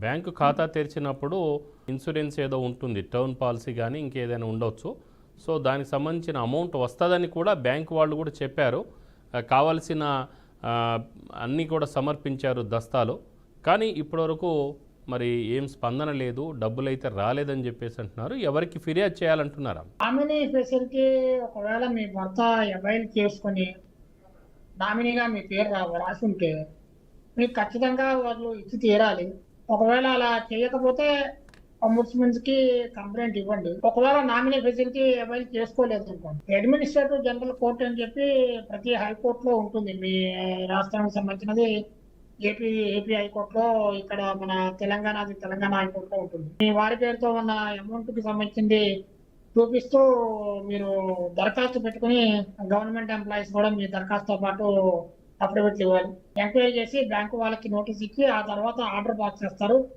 Bank ఖాతా తెరిచినప్పుడు insurance ఏదో ఉంటుంది, టర్మ్ పాలసీ కానీ ఇంకేదైనా ఉండొచ్చు. సో దానికి సంబంధించిన అమౌంట్ వస్తుందని కూడా బ్యాంకు వాళ్ళు కూడా చెప్పారు. కావాల్సిన అన్నీ కూడా సమర్పించారు దస్తాలు. కానీ ఇప్పటివరకు మరి ఏం స్పందన లేదు, డబ్బులు అయితే రాలేదని చెప్పేసి అంటున్నారు. ఎవరికి ఫిర్యాదు చేయాలంటున్నారా? నామినీ ఫెసిలిటీ ఒకవేళ మీ భర్త అవైల్ చేసుకొని నామినీగా మీ పేరు రాసి ఉంటే మీకు ఖచ్చితంగా వాళ్ళు ఇచ్చి తీరాలి. ఒకవేళ అలా చేయకపోతే ombudsman కి కంప్లైంట్ ఇవ్వండి. ఒకవేళ నామినీ ఫెసిలిటీ అవైల్ చేసుకోలేదు అనుకోండి, అడ్మినిస్ట్రేటివ్ జనరల్ కోర్ట్ అని చెప్పి ప్రతి హైకోర్టులో ఉంటుంది. మీ రాష్ట్రానికి సంబంధించినది ఏపీ హైకోర్టులో, ఇక్కడ మన తెలంగాణ హైకోర్టులో ఉంటుంది. మీ వారి పేరుతో ఉన్న అమౌంట్ కి సంబంధించింది చూపిస్తూ మీరు దరఖాస్తు పెట్టుకుని గవర్నమెంట్ ఎంప్లాయీస్ కూడా మీ దరఖాస్తుతో పాటు అఫిడవిట్లు ఇవ్వాలి. ఎంక్వైరీ చేసి బ్యాంకు వాళ్ళకి నోటీస్ ఇచ్చి ఆ తర్వాత ఆర్డర్ పాస్ చేస్తారు.